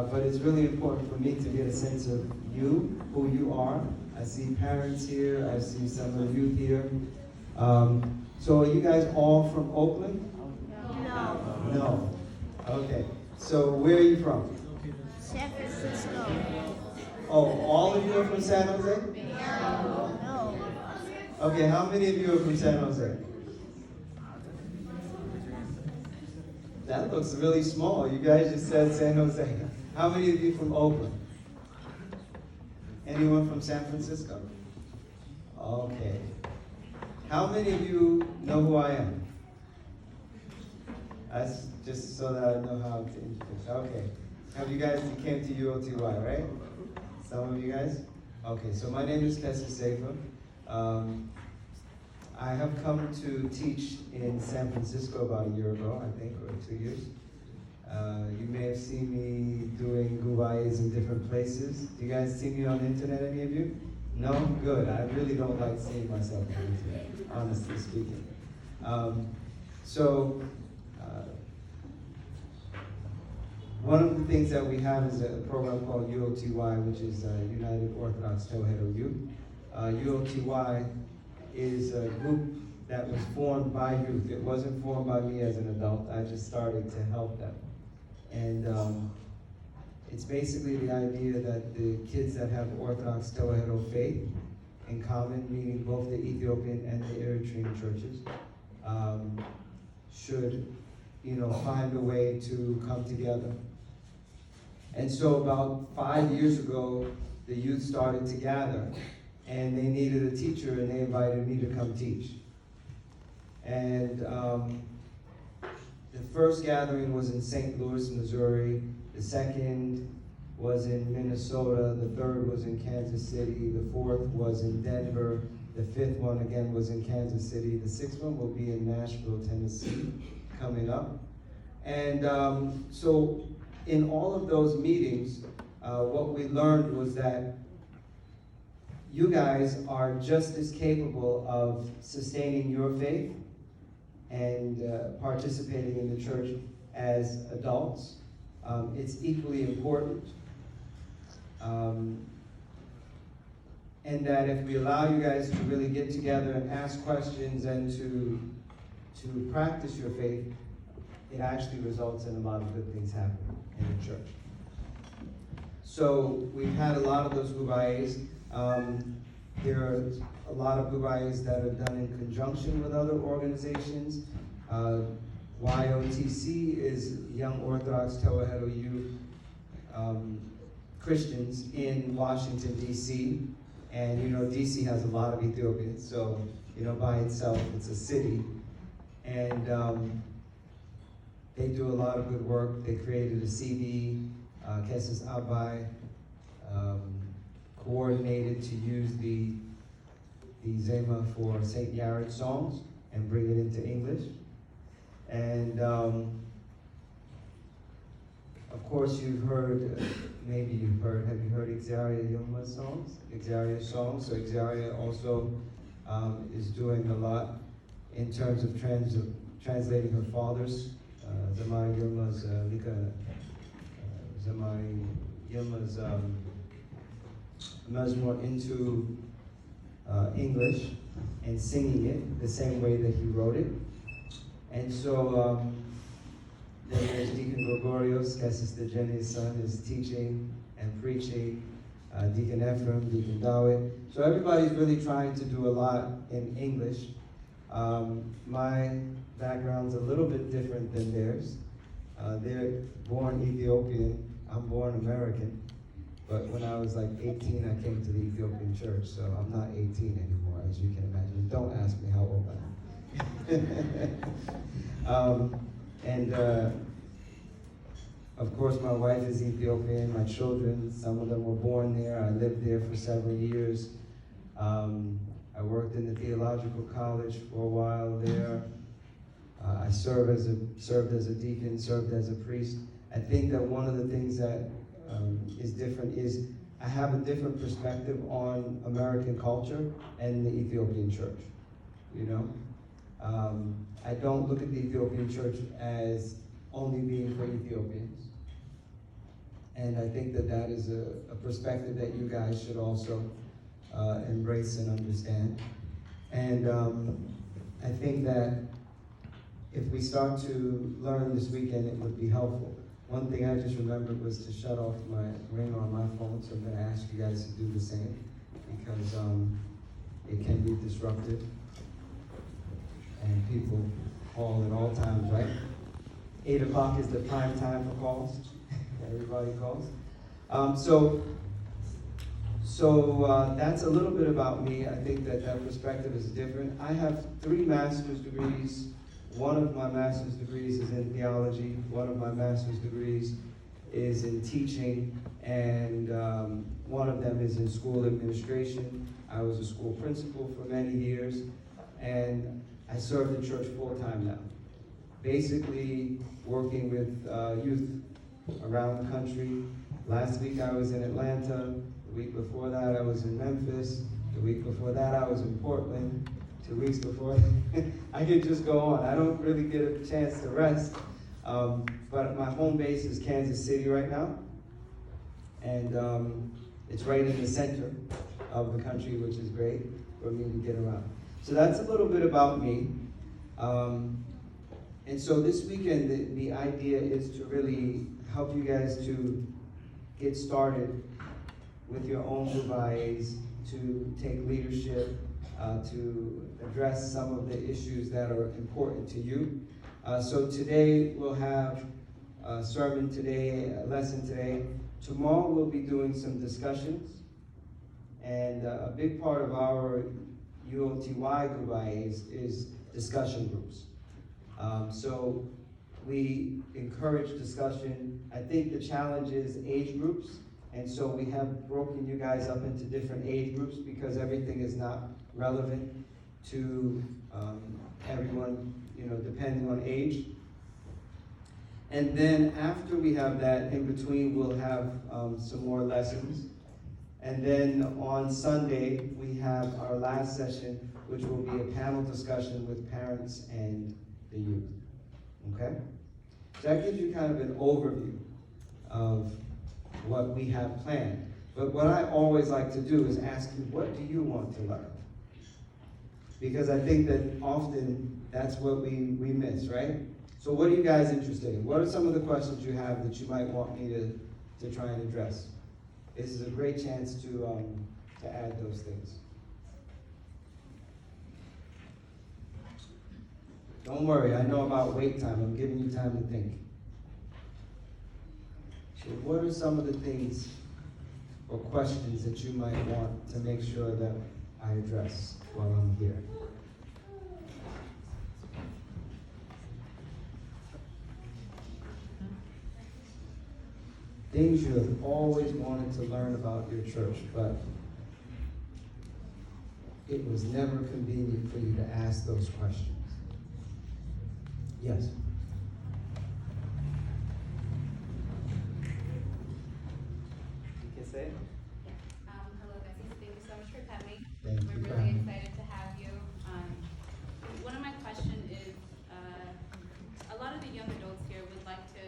but it's really important for me to get a sense of you, who you are. I see parents here, I see some of the youth here. So are you guys all from Oakland? No. No. Okay. So where are you from? San Francisco. Oh, all of you are from San Jose? No. Okay, how many of you are from San Jose? That looks really small. You guys just said San Jose. How many of you from Oakland? Anyone from San Francisco? Okay. How many of you know who I am? That's just so that I know how to introduce. Okay. Have you guys, you came to UOTY, right? Some of you guys? Okay, so my name is Kessis Sefer. I have come to teach in San Francisco about a year ago, I think, or 2 years. You may have seen me doing gubayas in different places. Do you guys see me on the internet, any of you? No? Good. I really don't like seeing myself on the internet, honestly speaking. One of the things that we have is a program called UOTY, which is United Orthodox Toledo Youth. UOTY is a group that was formed by youth. It wasn't formed by me as an adult. I just started to help them. And it's basically the idea that the kids that have Orthodox Toledo faith in common, meaning both the Ethiopian and the Eritrean churches, should, find a way to come together. And so about 5 years ago, the youth started to gather, and they needed a teacher, and they invited me to come teach. And the first gathering was in St. Louis, Missouri. The second was in Minnesota. The third was in Kansas City. The fourth was in Denver. The fifth one, again, was in Kansas City. The sixth one will be in Nashville, Tennessee, coming up. And so in all of those meetings, what we learned was that you guys are just as capable of sustaining your faith and participating in the church as adults. It's equally important. And that if we allow you guys to really get together and ask questions and to practice your faith, it actually results in a lot of good things happening in the church. So we've had a lot of those gubayas. There are a lot of gubayas that are done in conjunction with other organizations. YOTC is Young Orthodox Toledo Youth Christians in Washington, D.C. And D.C. has a lot of Ethiopians, so by itself it's a city. And they do a lot of good work. They created a CD, Kessis Abai, coordinated to use the Zema for St. Yared songs and bring it into English. And of course you've heard, have you heard Exaria Yilma's songs? Exaria's songs. So Exaria also is doing a lot in terms of translating her father's, Zamari Yilma's, Zamari Yilma's Mazmor into English and singing it the same way that he wrote it. And so then there's Deacon Gregorios, Kessis Dejeni's son, is teaching and preaching. Deacon Ephraim, Deacon Dawit. So everybody's really trying to do a lot in English. My background's a little bit different than theirs. They're born Ethiopian, I'm born American. But when I was like 18, I came to the Ethiopian church, so I'm not 18 anymore, as you can imagine. Don't ask me how old I am. Of course, my wife is Ethiopian, my children, some of them were born there. I lived there for several years. I worked in the theological college for a while there. I served as a deacon, served as a priest. I think that one of the things that is different is I have a different perspective on American culture and the Ethiopian church. I don't look at the Ethiopian church as only being for Ethiopians. And I think that that is a perspective that you guys should also embrace and understand. And I think that if we start to learn this weekend, it would be helpful. One thing I just remembered was to shut off my ringer on my phone, so I'm going to ask you guys to do the same, because it can be disruptive. And people call at all times, right? 8 o'clock is the prime time for calls. Everybody calls. So that's a little bit about me. I think that that perspective is different. I have 3 master's degrees. One of my master's degrees is in theology. One of my master's degrees is in teaching. And one of them is in school administration. I was a school principal for many years. And I serve the church full-time now. Basically working with youth around the country. Last week I was in Atlanta. The week before that I was in Memphis. The week before that I was in Portland. 2 weeks before, I could just go on. I don't really get a chance to rest. But my home base is Kansas City right now. And it's right in the center of the country, which is great for me to get around. So that's a little bit about me. And so this weekend, the idea is to really help you guys to get started with your own Dubayes, to take leadership, to address some of the issues that are important to you. So today we'll have a sermon today, a lesson today. Tomorrow we'll be doing some discussions. And a big part of our UOTY Dubayes is discussion groups. So we encourage discussion. I think the challenge is age groups. And so we have broken you guys up into different age groups because everything is not relevant to everyone, depending on age. And then after we have that, in between, we'll have some more lessons. And then on Sunday, we have our last session, which will be a panel discussion with parents and the youth. Okay? So that gives you kind of an overview of what we have planned. But what I always like to do is ask you, what do you want to learn? Because I think that often that's what we miss, right? So what are you guys interested in? What are some of the questions you have that you might want me to try and address? This is a great chance to add those things. Don't worry, I know about wait time. I'm giving you time to think. So what are some of the things or questions that you might want to make sure that I address while I'm here? Things you have always wanted to learn about your church, but it was never convenient for you to ask those questions. Yes? You can say it. Hello, Bessie. Thank you so much for coming. Thank you We're for really having me. excited to have you. One of my questions is, a lot of the young adults here would like to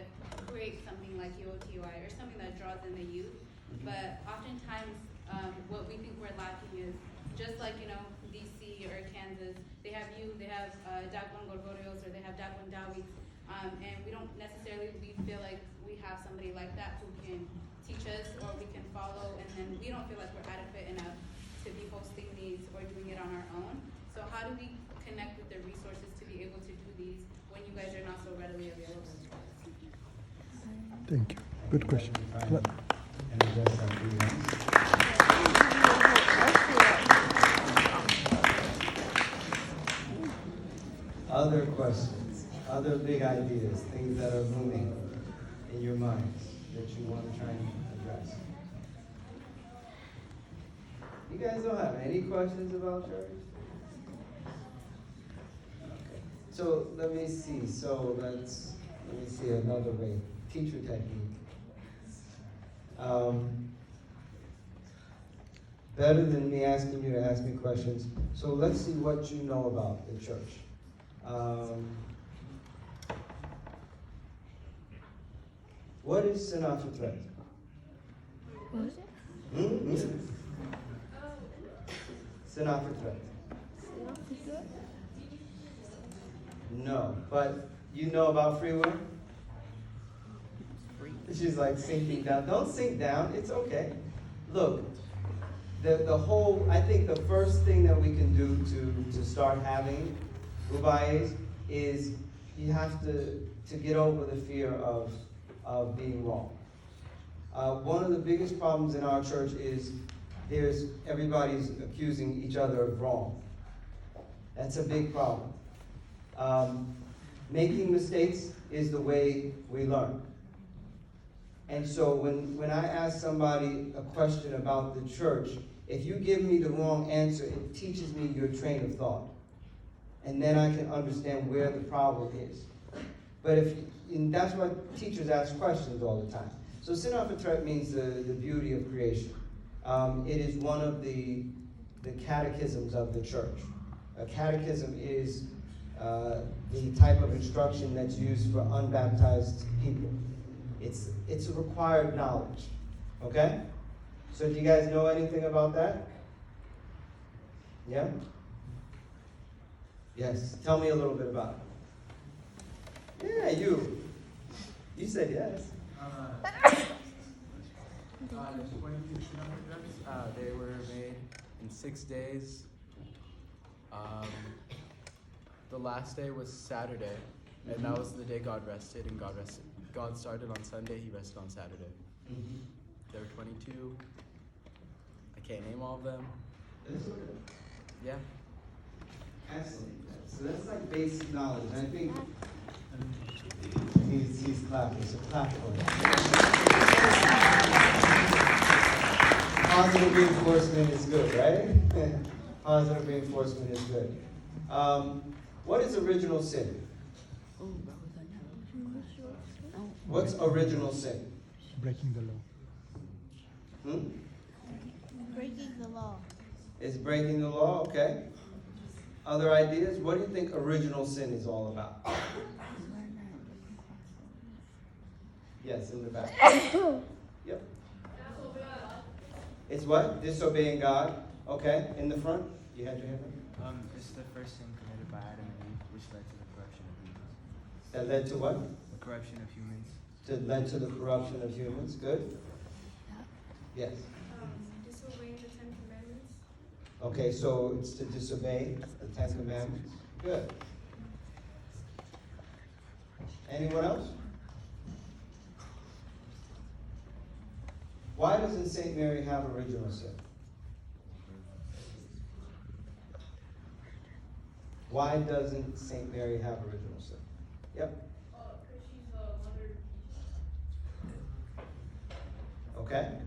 create something like UOTY or something that draws in the youth, but oftentimes what we think we're lacking is just like, DC or Kansas, they have youth, they have Dakwon Gorgorios or they have Dakwon Dawis, and we don't necessarily, we feel like we have somebody like that who can teach us or we can follow, and then we don't feel like we're adequate enough to be hosting these or doing it on our own. So how do we connect with the resources to be able to do these when you guys are not so readily available? Thank you. Good question. And address that for you. Other questions, other big ideas, things that are moving in your minds that you want to try and address. You guys don't have any questions about church? Okay. So let me see. Let me see another way. Teacher technique. Better than me asking you to ask me questions. So let's see what you know about the church. What is Sinatra Threat? Sinatra. No, but you know about free will? She's like sinking down. Don't sink down. It's okay. Look, I think the first thing that we can do to start having rubayes is you have to get over the fear of being wrong. One of the biggest problems in our church is everybody's accusing each other of wrong. That's a big problem. Making mistakes is the way we learn. And so when I ask somebody a question about the church, if you give me the wrong answer, it teaches me your train of thought. And then I can understand where the problem is. But and that's why teachers ask questions all the time. So Sinat Fitrat means the beauty of creation. It is one of the catechisms of the church. A catechism is the type of instruction that's used for unbaptized people. It's a required knowledge, okay? So do you guys know anything about that? Yeah? Yes, tell me a little bit about it. Yeah, you said yes. There's 22 Sinatra. They were made in 6 days. The last day was Saturday, and that was the day God rested, and God rested. God started on Sunday, he rested on Saturday. Mm-hmm. There were 22. I can't name all of them. Yeah. Excellent. So that's like basic knowledge. I think he's clapping, so clap for him. Positive reinforcement is good, right? Positive reinforcement is good. What is original sin? What's original sin? Breaking the law. Breaking the law. It's breaking the law, okay. Other ideas? What do you think original sin is all about? Yes, in the back. Yep. It's what? Disobeying God. Okay, in the front. You had your hand up? It's the first sin committed by Adam and Eve, which led to the corruption of humans. That led to what? The corruption of humans. That led to the corruption of humans. Good. Yes. Disobeying the 10 Commandments. Okay, so it's to disobey the 10 Commandments. Good. Anyone else? Why doesn't St. Mary have original sin? Why doesn't St. Mary have original sin? Yep. Because she's a mother. Okay.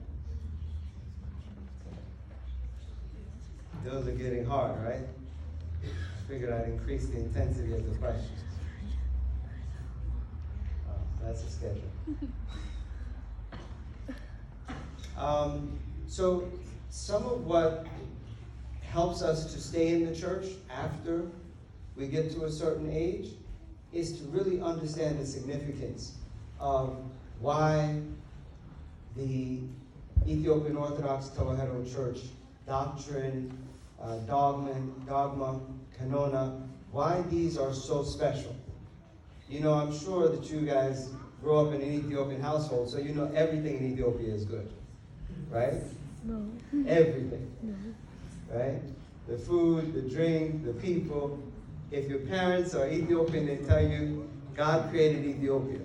Those are getting hard, right? I figured I'd increase the intensity of the questions. Oh, that's a schedule. So some of what helps us to stay in the church after we get to a certain age is to really understand the significance of why the Ethiopian Orthodox Tewahedo Church doctrine, dogma, canona, why these are so special. You know, I'm sure that you guys grew up in an Ethiopian household, so you know everything in Ethiopia is good, right? No. Everything, No. right? The food, the drink, the people. If your parents are Ethiopian, they tell you God created Ethiopia.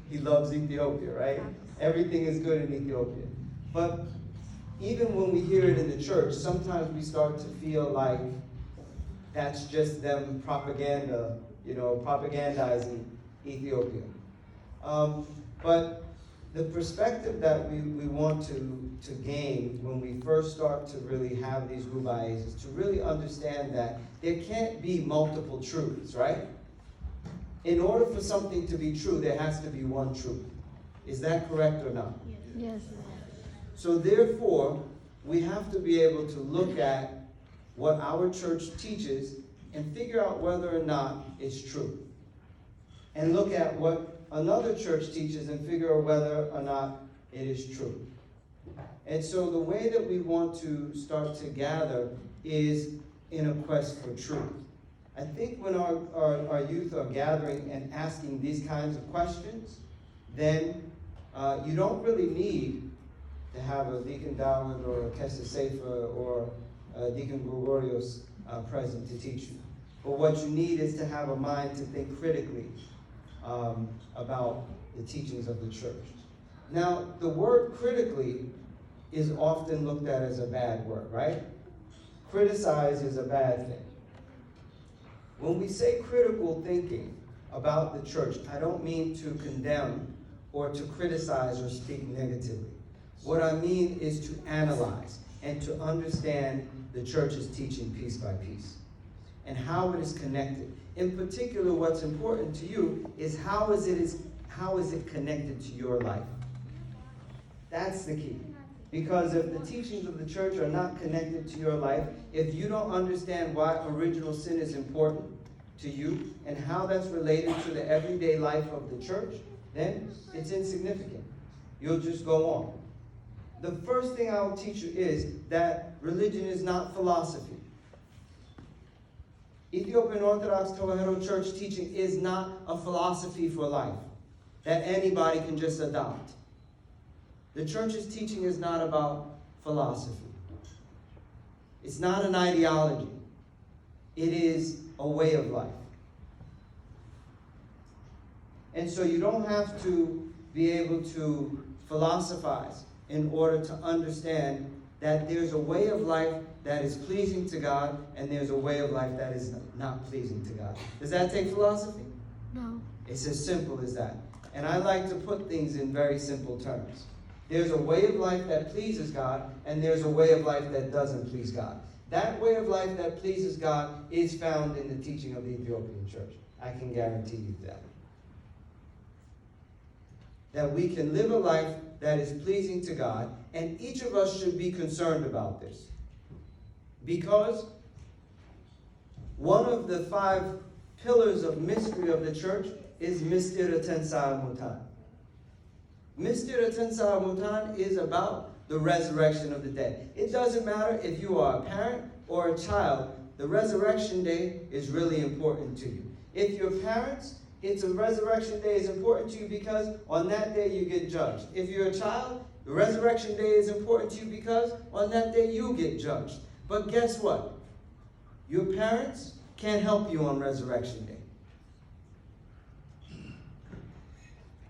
He loves Ethiopia, right? Everything is good in Ethiopia. But even when we hear it in the church, sometimes we start to feel like that's just them propaganda, propagandizing Ethiopia. But the perspective that we want to gain when we first start to really have these rubayes is to really understand that there can't be multiple truths, right? In order for something to be true, there has to be one truth. Is that correct or not? Yes. So therefore, we have to be able to look at what our church teaches and figure out whether or not it's true. And look at what another church teaches and figure out whether or not it is true. And so the way that we want to start to gather is in a quest for truth. I think when our youth are gathering and asking these kinds of questions, then you don't really need to have a Deacon Dowland or a Kester Sefer or Deacon Gregorios present to teach you. But what you need is to have a mind to think critically about the teachings of the church. Now, the word critically is often looked at as a bad word, right? Criticize is a bad thing. When we say critical thinking about the church, I don't mean to condemn or to criticize or speak negatively. What I mean is to analyze and to understand the church's teaching piece by piece and how it is connected. In particular, what's important to you is how is it connected to your life? That's the key. Because if the teachings of the church are not connected to your life, if you don't understand why original sin is important to you and how that's related to the everyday life of the church, then it's insignificant. You'll just go on. The first thing I will teach you is that religion is not philosophy. Ethiopian Orthodox Tewahedo Church teaching is not a philosophy for life that anybody can just adopt. The church's teaching is not about philosophy. It's not an ideology. It is a way of life. And so you don't have to be able to philosophize in order to understand that there's a way of life that is pleasing to God and there's a way of life that is not pleasing to God. Does that take philosophy? No. It's as simple as that. And I like to put things in very simple terms. There's a way of life that pleases God, and there's a way of life that doesn't please God. That way of life that pleases God is found in the teaching of the Ethiopian church. I can guarantee you that. That we can live a life that is pleasing to God, and each of us should be concerned about this. Because one of the 5 pillars of mystery of the church is Mystera Tensar Mutan. Mystera Tensar Mutan is about the resurrection of the dead. It doesn't matter if you are a parent or a child, the resurrection day is really important to you. If you're parents, it's a resurrection day is important to you because on that day you get judged. If you're a child, the resurrection day is important to you because on that day you get judged. But guess what? Your parents can't help you on resurrection day.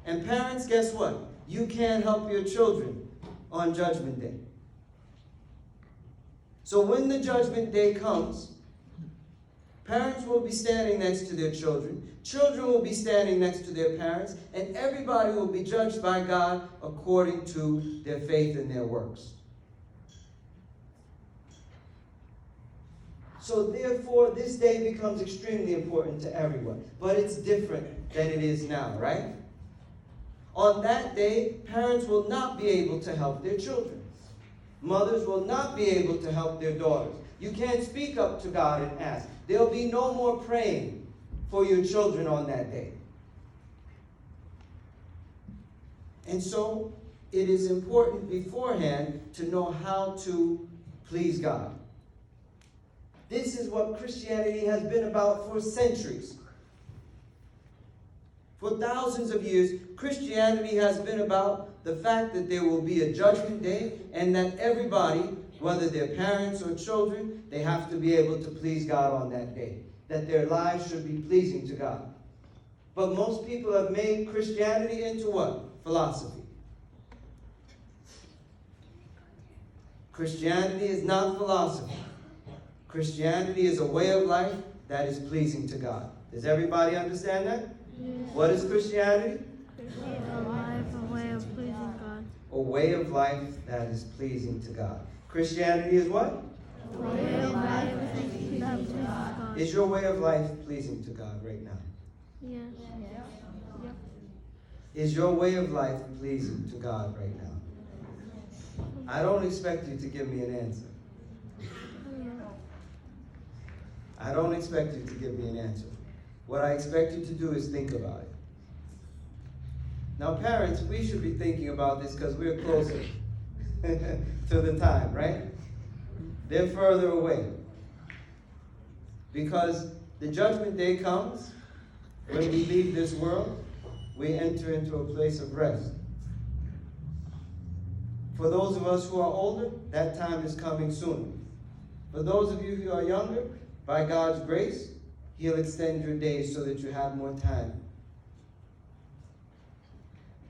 And parents, guess what? You can't help your children on judgment day. So when the judgment day comes, parents will be standing next to their children. Children will be standing next to their parents. And everybody will be judged by God according to their faith and their works. So therefore, this day becomes extremely important to everyone. But it's different than it is now, right? On that day, parents will not be able to help their children. Mothers will not be able to help their daughters. You can't speak up to God and ask. There'll be no more praying for your children on that day. And so, it is important beforehand to know how to please God. This is what Christianity has been about for centuries. For thousands of years, Christianity has been about the fact that there will be a judgment day and that everybody, whether they're parents or children, they have to be able to please God on that day. That their lives should be pleasing to God. But most people have made Christianity into what? Philosophy. Christianity is not philosophy. Christianity is a way of life that is pleasing to God. Does everybody understand that? Yes. What is Christianity? A life, a way of pleasing God. A way of life that is pleasing to God. Christianity is what? A way of life that pleases God. Is your way of life pleasing to God right now? Yes. Yep. Is your way of life pleasing to God right now? I don't expect you to give me an answer. I don't expect you to give me an answer. What I expect you to do is think about it. Now, parents, we should be thinking about this because we're closer to the time, right? They're further away. Because the judgment day comes when we leave this world, we enter into a place of rest. For those of us who are older, that time is coming soon. For those of you who are younger, by God's grace, He'll extend your days so that you have more time.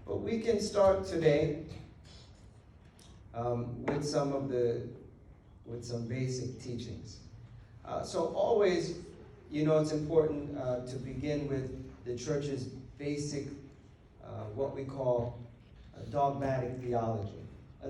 But we can start today with some basic teachings. So always, it's important to begin with the church's basic, what we call a dogmatic theology. A